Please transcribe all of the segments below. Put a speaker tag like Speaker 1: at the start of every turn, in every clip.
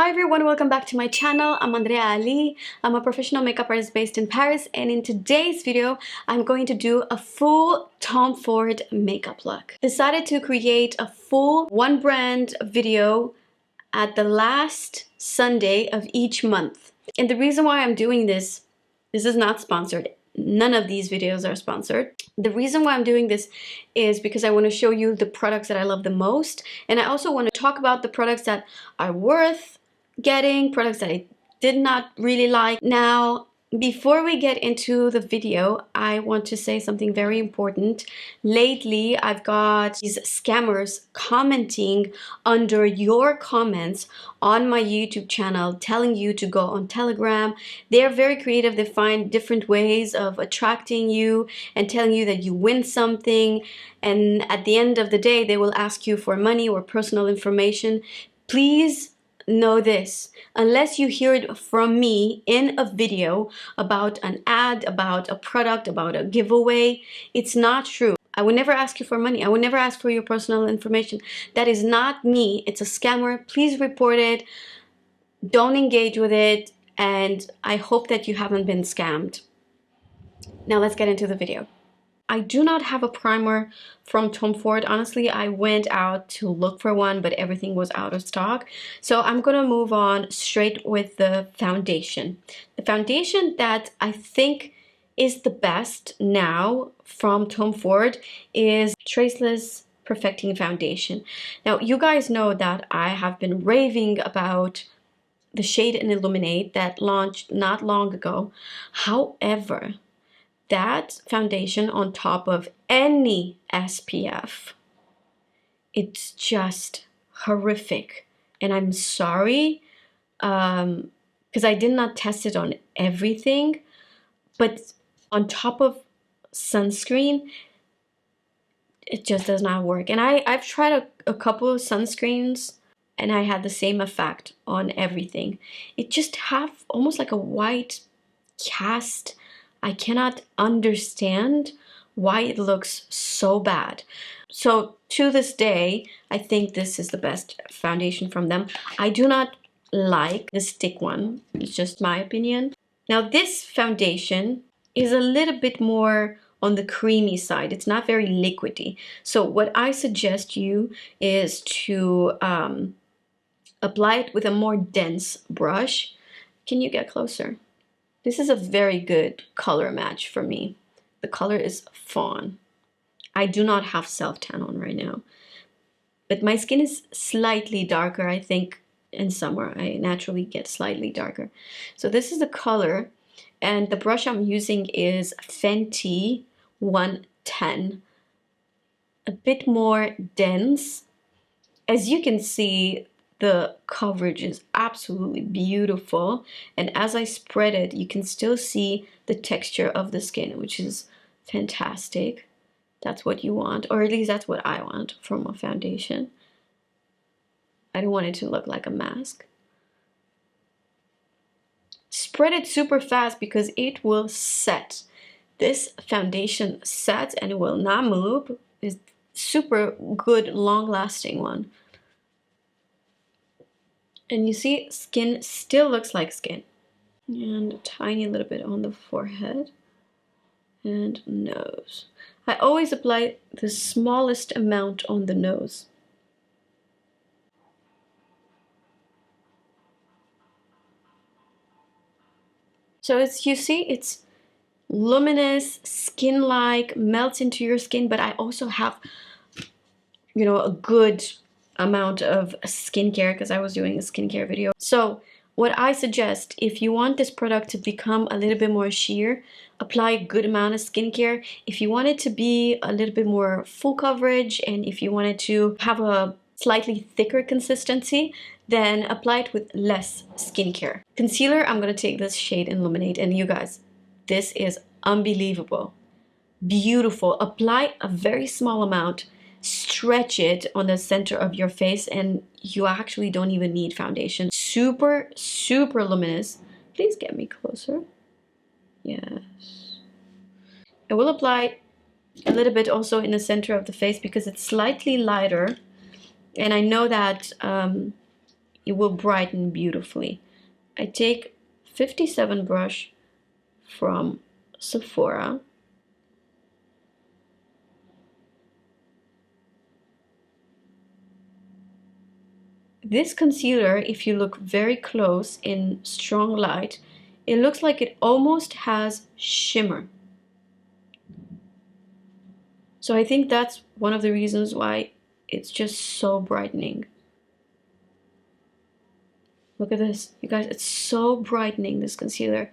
Speaker 1: Hi everyone, welcome back to my channel. I'm Andreea Ali. I'm a professional makeup artist based in Paris, and in today's video I'm going to do a full Tom Ford makeup look. Decided to create a full one brand video at the last Sunday of each month. And the reason why I'm doing this is not sponsored. None of these videos are sponsored. The reason why I'm doing this is because I want to show you the products that I love the most, and I also want to talk about the products that are worth getting, products that I did not really like. Now, before we get into the video, I want to say something very important. Lately, I've got these scammers commenting under your comments on my YouTube channel, telling you to go on Telegram. They're very creative. They find different ways of attracting you and telling you that you win something. And at the end of the day, they will ask you for money or personal information. Please know this: unless you hear it from me in a video about an ad, about a product, about a giveaway, it's not true. I would never ask you for money. I would never ask for your personal information. That is not me. It's a scammer. Please report it. Don't engage with it. And I hope that you haven't been scammed. Now let's get into the video. I do not have a primer from Tom Ford. Honestly, I went out to look for one, but everything was out of stock. So I'm gonna move on straight with the foundation. The foundation that I think is the best now from Tom Ford is Traceless Perfecting Foundation. Now, you guys know that I have been raving about the shade in Illuminate that launched not long ago. However, that foundation on top of any SPF, it's just horrific. And I'm sorry, because I did not test it on everything, but on top of sunscreen, it just does not work. And I've tried a couple of sunscreens and I had the same effect on everything. It just have almost like a white cast. I cannot understand why it looks so bad. So to this day, I think this is the best foundation from them. I do not like the stick one. It's just my opinion. Now this foundation is a little bit more on the creamy side. It's not very liquidy. So what I suggest you is to apply it with a more dense brush. Can you get closer? This is a very good color match for me. The color is Fawn. I do not have self-tan on right now, but my skin is slightly darker. I think in summer I naturally get slightly darker. So this is the color, and the brush I'm using is Fenty 110. A bit more dense. As you can see, the coverage is absolutely beautiful, and as I spread it, you can still see the texture of the skin, which is fantastic. That's what you want, or at least that's what I want from a foundation. I don't want it to look like a mask. Spread it super fast because it will set. This foundation sets and it will not move. It's super good, long-lasting one. And you see, skin still looks like skin. And a tiny little bit on the forehead and nose. I always apply the smallest amount on the nose. So you see, it's luminous, skin-like, melts into your skin, but I also have, you know, a good amount of skincare because I was doing a skincare video. So what I suggest, if you want this product to become a little bit more sheer, apply a good amount of skincare. If you want it to be a little bit more full coverage, and if you want it to have a slightly thicker consistency, then apply it with less skincare. Concealer, I'm gonna take this shade Illuminate, and you guys, this is unbelievable. Beautiful. Apply a very small amount. Stretch it on the center of your face, and you actually don't even need foundation. Super, super luminous. Please get me closer. Yes. I will apply a little bit also in the center of the face because it's slightly lighter, and I know that it will brighten beautifully. I take 57 brush from Sephora. This concealer, if you look very close in strong light, it looks like it almost has shimmer. So I think that's one of the reasons why it's just so brightening. Look at this, you guys, it's so brightening, this concealer.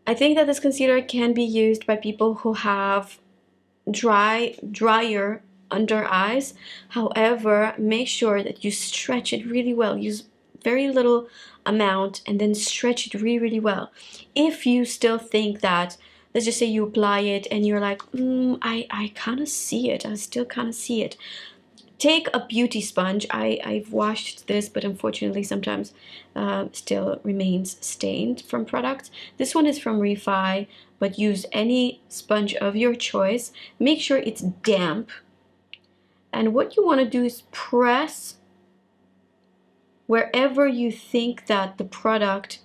Speaker 1: I think that this concealer can be used by people who have drier under eyes. However, make sure that you stretch it really well. Use very little amount and then stretch it really well. If you still think that, let's just say you apply it and you're like, I kind of see it, I still kind of see it, take a beauty sponge. I've washed this, but unfortunately sometimes still remains stained from products. This one is from Refy, but use any sponge of your choice. Make sure it's damp. And what you want to do is press wherever you think that the product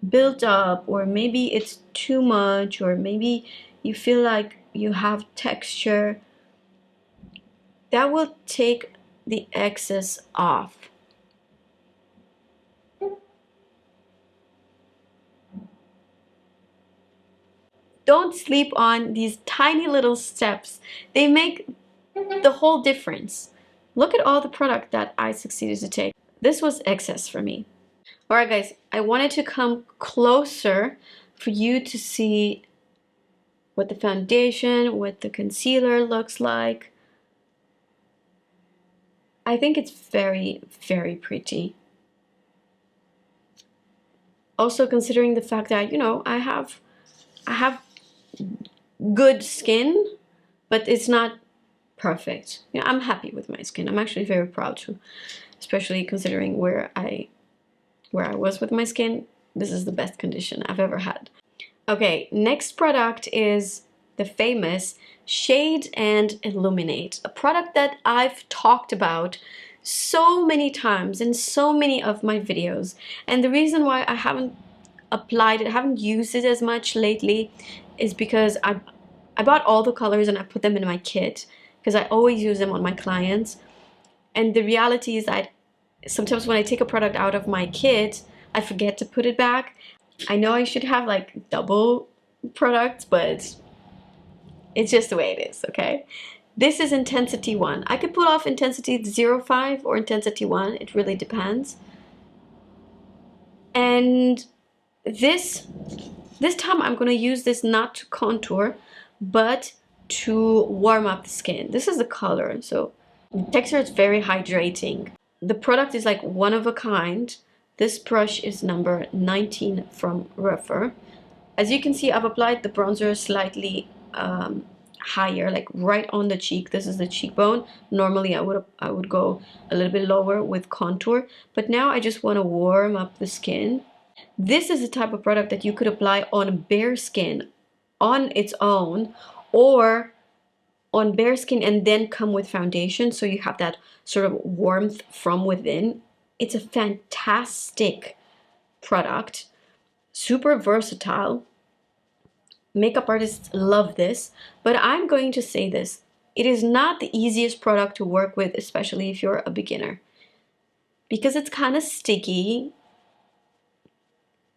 Speaker 1: built up, or maybe it's too much, or maybe you feel like you have texture. That will take the excess off. Don't sleep on these tiny little steps. They make the whole difference. Look at all the product that I succeeded to take. This was excess for me. Alright guys, I wanted to come closer for you to see what the foundation, what the concealer looks like. I think it's very, very pretty. Also considering the fact that, you know, I have good skin, but it's not perfect. You know, I'm happy with my skin. I'm actually very proud to, especially considering where I was with my skin. This is the best condition I've ever had. Okay, next product is the famous Shade and Illuminate, a product that I've talked about so many times in so many of my videos. And the reason why I haven't applied it, I haven't used it as much lately, is because I bought all the colors and I put them in my kit because I always use them on my clients. And the reality is that sometimes when I take a product out of my kit, I forget to put it back. I know I should have like double products, but it's just the way it is, okay? This is Intensity 1. I could pull off Intensity 05 or Intensity 1. It really depends. And this time I'm going to use this not to contour, but to warm up the skin. This is the color, so the texture is very hydrating. The product is like one of a kind. This brush is number 19 from Rephr. As you can see, I've applied the bronzer slightly higher, like right on the cheek. This is the cheekbone. Normally I would go a little bit lower with contour, but now I just want to warm up the skin. This is the type of product that you could apply on bare skin on its own, or on bare skin and then come with foundation, so you have that sort of warmth from within. It's a fantastic product, super versatile. Makeup artists love this, but I'm going to say this. It is not the easiest product to work with, especially if you're a beginner, because it's kind of sticky.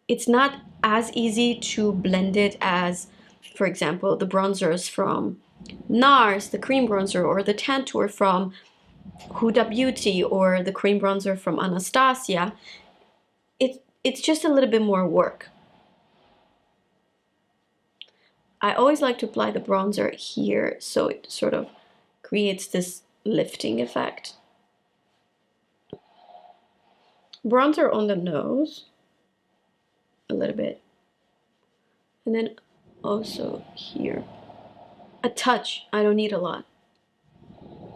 Speaker 1: It's not as easy to blend it as, for example, the bronzers from NARS, the cream bronzer, or the Tantour from Huda Beauty, or the cream bronzer from Anastasia. It's just a little bit more work. I always like to apply the bronzer here, so it sort of creates this lifting effect. Bronzer on the nose, a little bit, and then also here. A touch, I don't need a lot.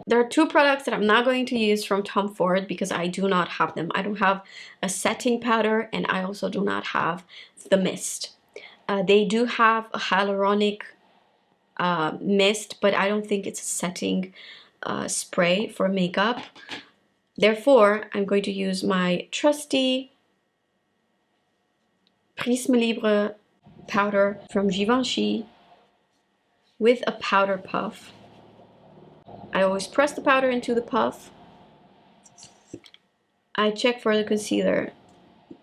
Speaker 1: There are two products that I'm not going to use from Tom Ford because I do not have them. I don't have a setting powder, and I also do not have the mist. They do have a hyaluronic mist, but I don't think it's a setting spray for makeup. Therefore, I'm going to use my trusty Prisme Libre powder from Givenchy with a powder puff. I always press the powder into the puff. I check for the concealer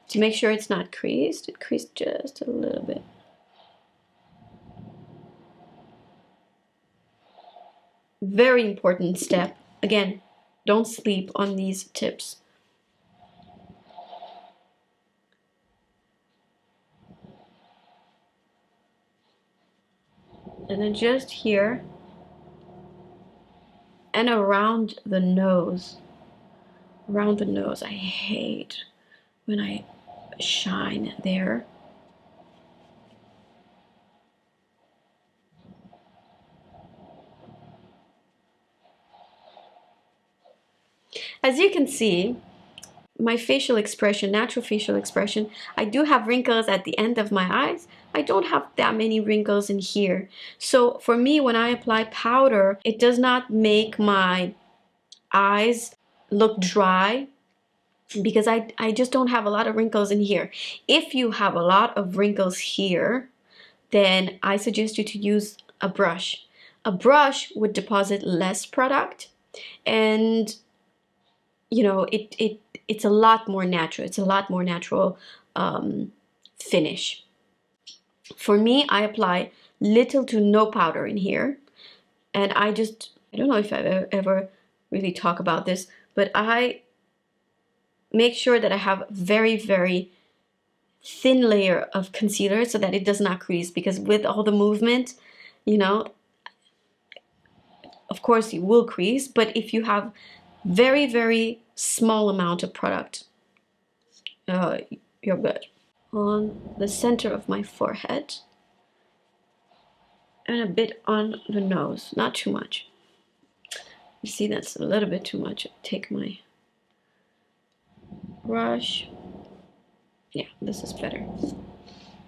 Speaker 1: to make sure it's not creased. It creased just a little bit. Very important step. Again, don't sleep on these tips. And then just here and around the nose. Around the nose. I hate when I shine there. As you can see, my facial expression, natural facial expression, I do have wrinkles at the end of my eyes. I don't have that many wrinkles in here. So for me, when I apply powder, it does not make my eyes look dry because I just don't have a lot of wrinkles in here. If you have a lot of wrinkles here, then I suggest you to use a brush. A brush would deposit less product, and you know, it's a lot more natural. It's a lot more natural finish. For me, I apply little to no powder in here, and I don't know if I've ever really talk about this, but I make sure that I have very, very thin layer of concealer so that it does not crease, because with all the movement, you know, of course you will crease, but if you have very, very small amount of product, you're good. On the center of my forehead and a bit on the nose, not too much. You see, that's a little bit too much. Take my brush. Yeah, this is better.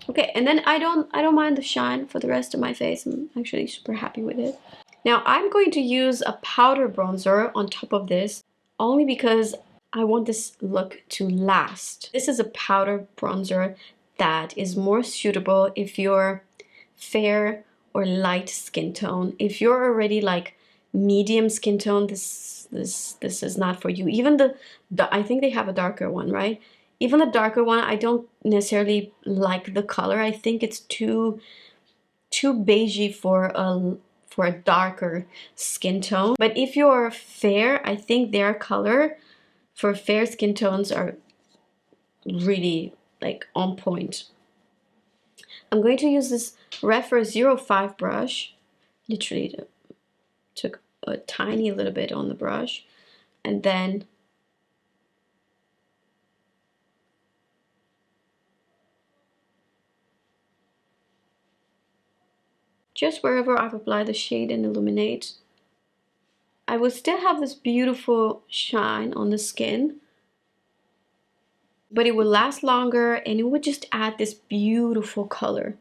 Speaker 1: Okay, and then I don't mind the shine for the rest of my face. I'm actually super happy with it. Now I'm going to use a powder bronzer on top of this, only because I want this look to last. This is a powder bronzer that is more suitable if you're fair or light skin tone. If you're already like medium skin tone, this is not for you. Even I think they have a darker one, right? Even the darker one, I don't necessarily like the color. I think it's too beigey for a darker skin tone. But if you're fair, I think their color for fair skin tones are really like on point. I'm going to use this Rephr 05 brush. Literally took a tiny little bit on the brush, and then just wherever I've applied the shade in Illuminate, I will still have this beautiful shine on the skin, but it will last longer and it would just add this beautiful color.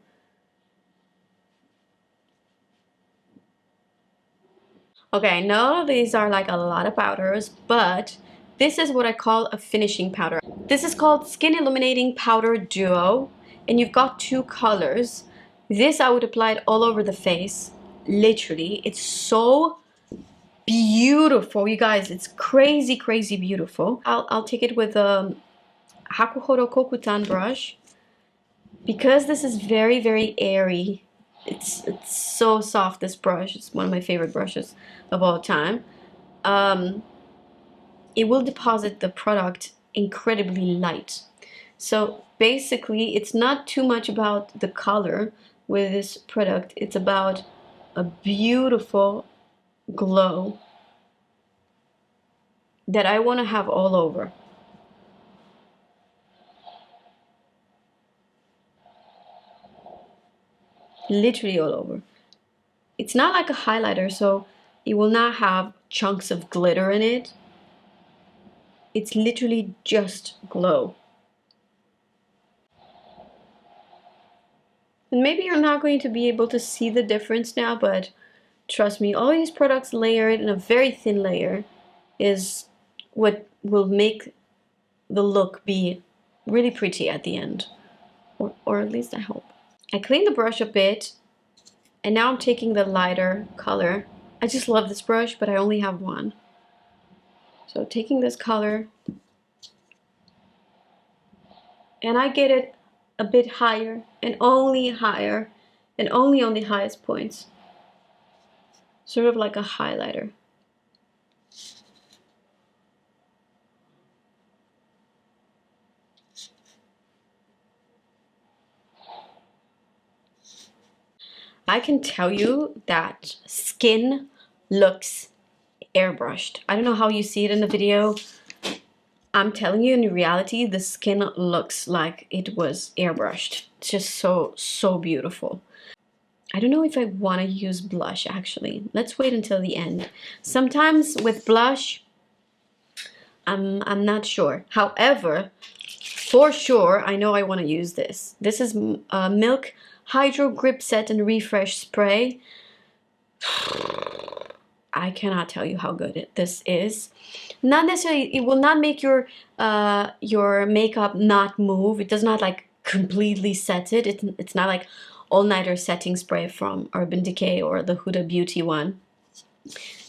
Speaker 1: Okay, I know these are like a lot of powders, but this is what I call a finishing powder. This is called Skin Illuminating Powder Duo, and you've got two colors. This I would apply it all over the face, literally. It's so beautiful, you guys. It's crazy, crazy beautiful. I'll take it with a Hakuhodo Kokutan brush, because this is very, very airy. It's so soft, this brush. It's one of my favorite brushes of all time. It will deposit the product incredibly light. So basically, it's not too much about the color with this product. It's about a beautiful glow that I want to have all over. Literally all over. It's not like a highlighter, so it will not have chunks of glitter in it. It's literally just glow. And maybe you're not going to be able to see the difference now, but trust me, all these products layered in a very thin layer is what will make the look be really pretty at the end. Or at least I hope. I cleaned the brush a bit, and now I'm taking the lighter color. I just love this brush, but I only have one. So taking this color, and I get it a bit higher, and only on the highest points. Sort of like a highlighter. I can tell you that skin looks airbrushed. I don't know how you see it in the video. I'm telling you, in reality, the skin looks like it was airbrushed. It's just so beautiful. I don't know if I want to use blush, actually. Let's wait until the end. Sometimes with blush, I'm not sure. However, for sure, I know I want to use this. This is Milk Hydro Grip Set and Refresh Spray. I cannot tell you how good this is. Not necessarily, it will not make your makeup not move. It does not like completely set it. It's not like all-nighter setting spray from Urban Decay or the Huda Beauty one.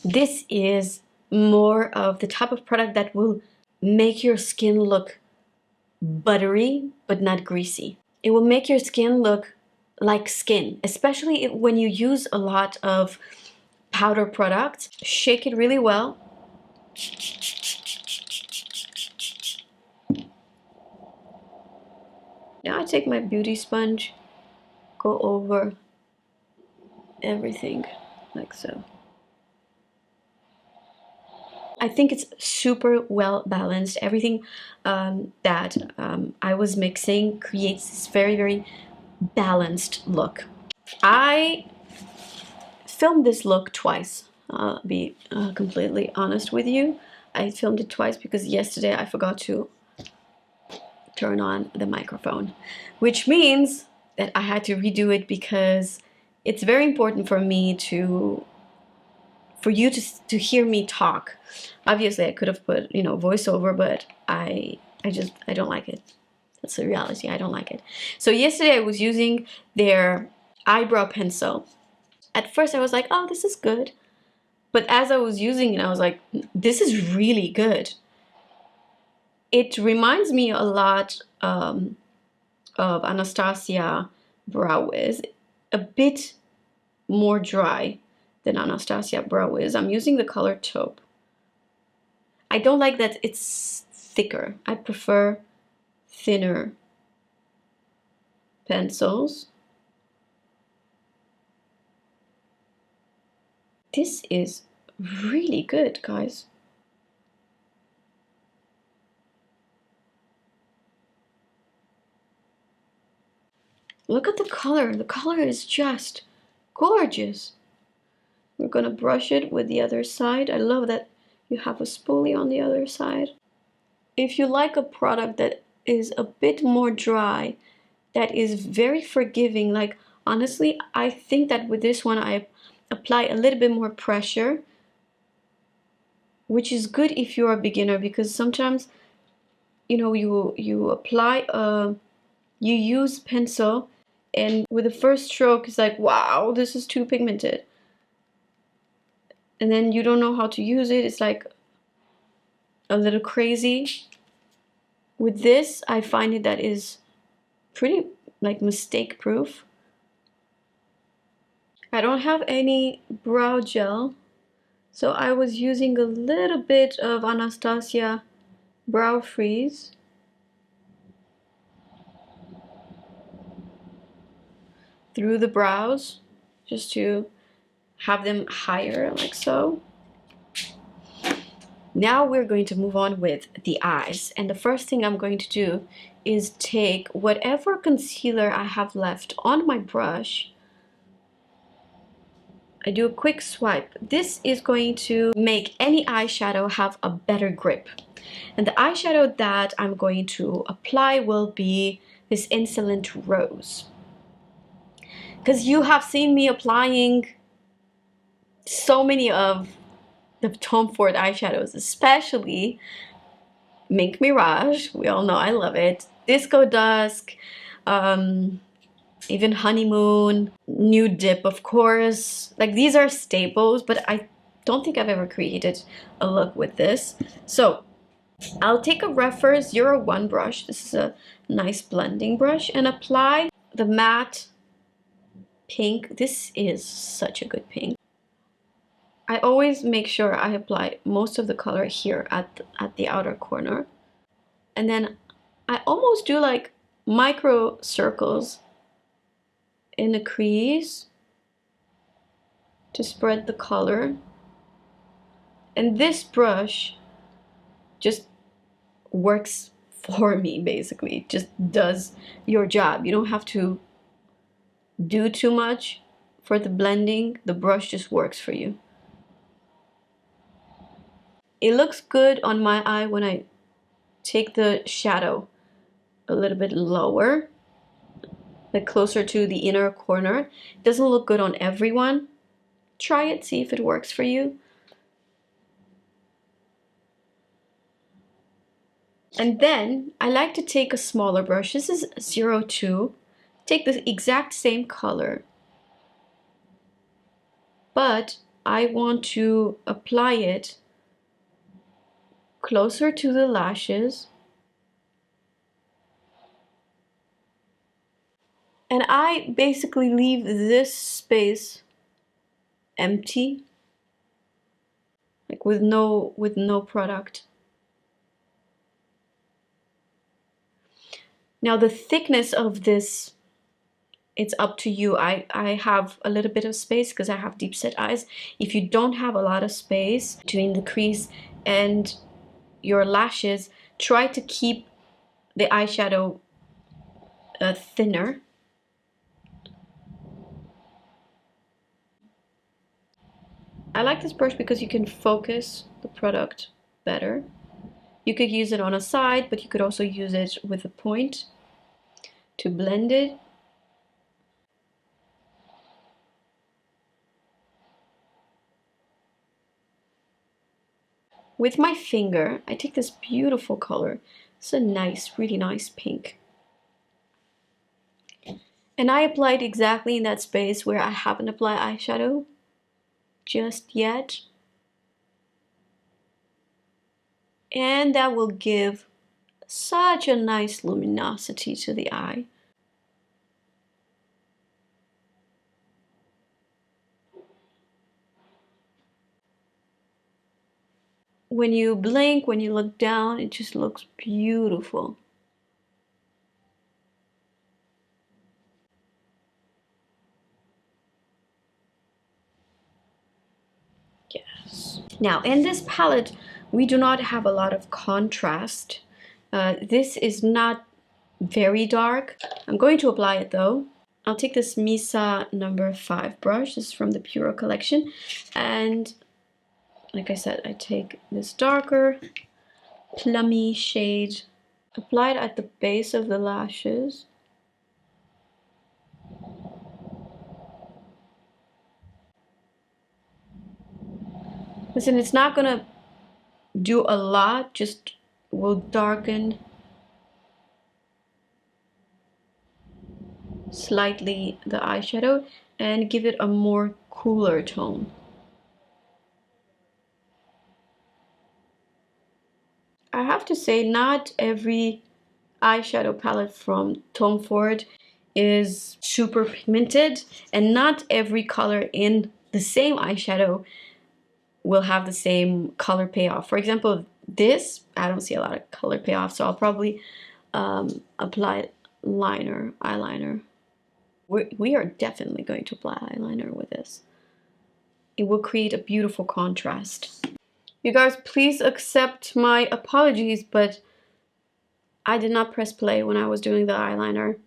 Speaker 1: This is more of the type of product that will make your skin look buttery but not greasy. It will make your skin look like skin, especially when you use a lot of powder products. Shake it really well. Now I take my beauty sponge, go over everything like so. I think it's super well balanced. Everything that I was mixing creates this very balanced look. I filmed this look twice. I'll be completely honest with you. I filmed it twice because yesterday I forgot to turn on the microphone, which means that I had to redo it because it's very important for me for you to hear me talk. Obviously I could have put, you know, voiceover, but I don't like it. That's the reality. I don't like it. So yesterday I was using their eyebrow pencil. At first I was like, oh, this is good. But as I was using it, I was like, this is really good. It reminds me a lot of Anastasia Brow Wiz. A bit more dry than Anastasia Brow Wiz. I'm using the color Taupe. I don't like that it's thicker. I prefer thinner pencils. This is really good, guys. Look at the color. The color is just gorgeous. We're gonna brush it with the other side. I love that you have a spoolie on the other side. If you like a product that is a bit more dry, that is very forgiving, like honestly, I think that with this one I apply a little bit more pressure, which is good if you're a beginner, because sometimes, you know, you apply you use pencil, and with the first stroke it's like, wow, this is too pigmented, and then you don't know how to use it. It's like a little crazy. With this, I find it that is pretty like mistake proof. I don't have any brow gel, so I was using a little bit of Anastasia Brow Freeze. Through the brows, just to have them higher, like so. Now we're going to move on with the eyes, and the first thing I'm going to do is take whatever concealer I have left on my brush. I do a quick swipe. This is going to make any eyeshadow have a better grip. And the eyeshadow that I'm going to apply will be this Insolent Rose. because you have seen me applying so many of the Tom Ford eyeshadows, especially Mink Mirage. We all know I love it. Disco Dusk, even Honeymoon, Nude Dip, of course. Like, these are staples, but I don't think I've ever created a look with this. So I'll take a Rephr 01 brush. This is a nice blending brush, and apply the matte pink. This is such a good pink. I always make sure I apply most of the color here at the outer corner. And then I almost do like micro circles in the crease to spread the color. And this brush just works for me, basically. It just does your job. You don't have to do too much for the blending. The brush just works for you. It looks good on my eye when I take the shadow a little bit lower, like closer to the inner corner. It doesn't look good on everyone. Try it, see if it works for you. And then I like to take a smaller brush. This is 02. Take the exact same color, but I want to apply it closer to the lashes. And I basically leave this space empty, like with no product. Now the thickness of this, it's up to you. I have a little bit of space because I have deep set eyes. If you don't have a lot of space between the crease and your lashes, try to keep the eyeshadow thinner. I like this brush because you can focus the product better. You could use it on a side, but you could also use it with a point to blend it. With my finger, I take this beautiful color. It's a nice, really nice pink. And I apply it exactly in that space where I haven't applied eyeshadow just yet. And that will give such a nice luminosity to the eye. When you blink, when you look down, it just looks beautiful. Yes. Now, in this palette, we do not have a lot of contrast. This is not very dark. I'm going to apply it though. I'll take this Misa number 5 brush. This is from the Puro collection. And like I said, I take this darker, plummy shade, apply it at the base of the lashes. Listen, it's not gonna do a lot, just will darken slightly the eyeshadow and give it a more cooler tone. I have to say, not every eyeshadow palette from Tom Ford is super pigmented, and not every color in the same eyeshadow will have the same color payoff. For example, this, I don't see a lot of color payoff, so I'll probably apply eyeliner. We are definitely going to apply eyeliner with this. It will create a beautiful contrast. You guys, please accept my apologies, but I did not press play when I was doing the eyeliner.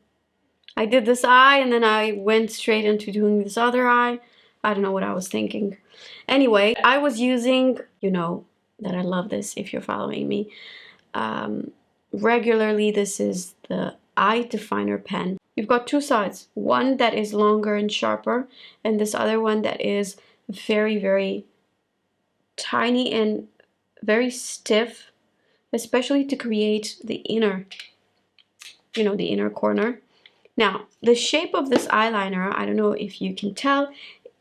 Speaker 1: I did this eye and then I went straight into doing this other eye. I don't know what I was thinking. Anyway, I was using, you know that I love this if you're following me regularly. This is the eye definer pen. you've got two sides. One that is longer and sharper, and this other one that is very, very tiny and very stiff, especially to create the inner, you know, the inner corner. Now, the shape of this eyeliner, I don't know if you can tell,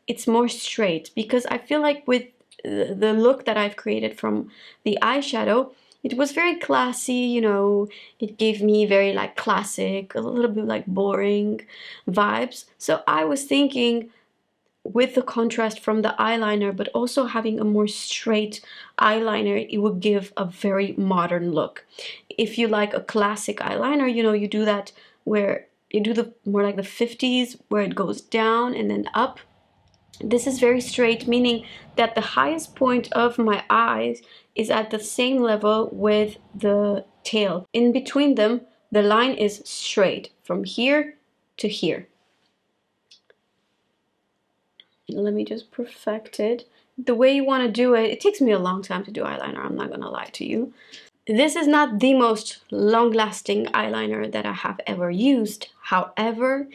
Speaker 1: it's more straight, because I feel like with the look that I've created from the eyeshadow, it was very classy, you know, it gave me very like classic, a little bit like boring vibes. So I was thinking, with the contrast from the eyeliner, but also having a more straight eyeliner, it would give a very modern look. If you like a classic eyeliner, you know, you do that where you do the more like the 50s, where it goes down and then up. This is very straight, meaning that the highest point of my eyes is at the same level with the tail. In between them, the line is straight from here to here. Let me just perfect it. The way you want to do it, it takes me a long time to do eyeliner, I'm not gonna lie to you. This is not the most long-lasting eyeliner that I have ever used. However,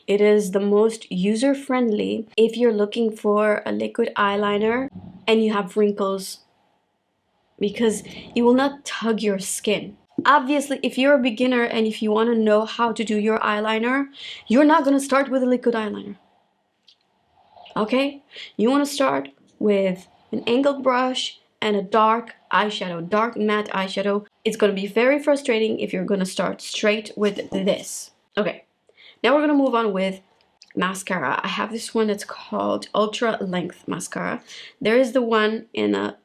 Speaker 1: it is the most user-friendly if you're looking for a liquid eyeliner and you have wrinkles, because it will not tug your skin. Obviously, if you're a beginner and if you want to know how to do your eyeliner, you're not going to start with a liquid eyeliner. Okay? You want to start with an angled brush and a dark eyeshadow, dark matte eyeshadow. It's going to be very frustrating if you're going to start straight with this. Okay, now we're going to move on with mascara. I have this one that's called Ultra Length Mascara. There is the one in a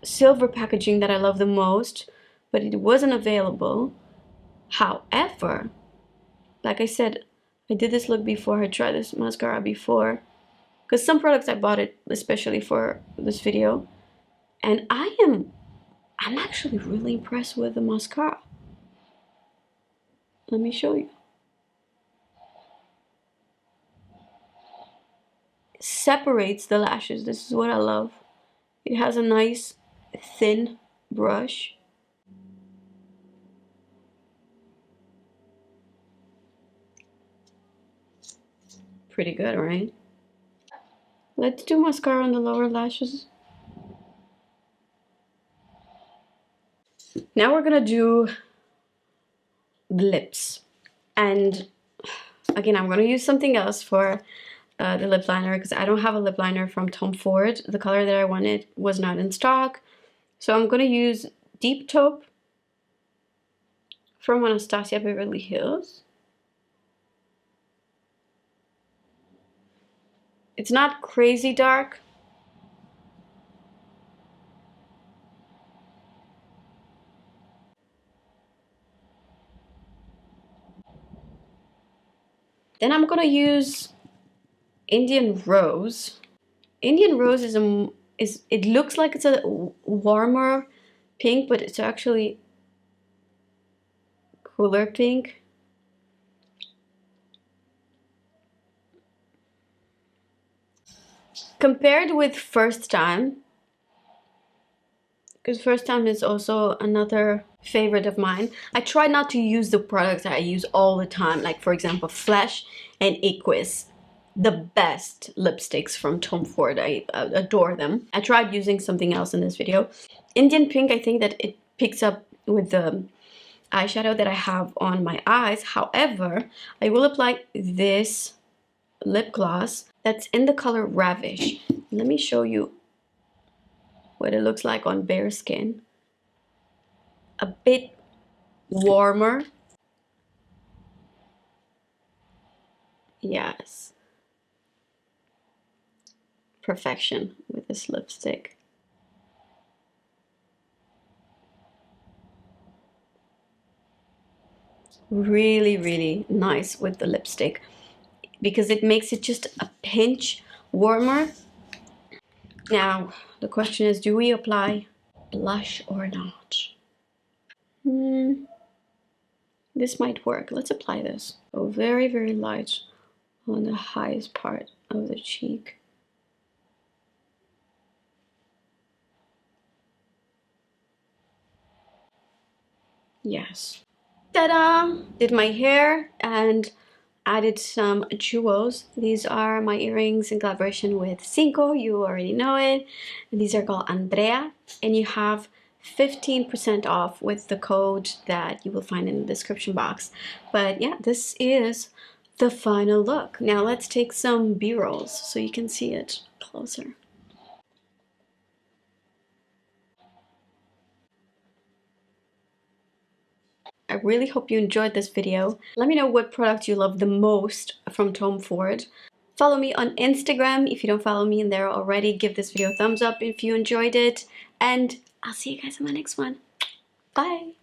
Speaker 1: silver packaging that I love the most, but it wasn't available. However, like I said, I did this look before, I tried this mascara before, because some products I bought it especially for this video, and I'm actually really impressed with the mascara. Let me show you. It separates the lashes. This is what I love. It has a nice thin brush. Pretty good, right? Let's do mascara on the lower lashes. Now we're gonna do the lips. And again, I'm gonna use something else for the lip liner, because I don't have a lip liner from Tom Ford. The color that I wanted was not in stock. So I'm gonna use Deep Taupe from Anastasia Beverly Hills. It's not crazy dark. Then I'm gonna use Indian Rose. Indian Rose is it looks like it's a warmer pink, but it's actually cooler pink. Compared with First Time, because First Time is also another favorite of mine. I try not to use the products that I use all the time, like for example Flesh and Equus, the best lipsticks from Tom Ford. I adore them. I tried using something else in this video. Indian Pink, I think that it picks up with the eyeshadow that I have on my eyes. However, I will apply this lip gloss that's in the color Ravish. Let me show you what it looks like on bare skin. A bit warmer. Yes. Perfection with this lipstick. Really, really nice with the lipstick, because it makes it just a pinch warmer. Now, the question is, do we apply blush or not? This might work. Let's apply this. So very, very light on the highest part of the cheek. Yes. Ta-da! Did my hair and added some jewels. These are my earrings in collaboration with Cinco. You already know it. These are called Andreea, and you have 15% off with the code that you will find in the description box. But yeah, this is the final look. Now let's take some B-rolls so you can see it closer. I really hope you enjoyed this video. Let me know what product you love the most from Tom Ford. Follow me on Instagram. If you don't follow me in there already, give this video a thumbs up if you enjoyed it. And I'll see you guys in my next one. Bye!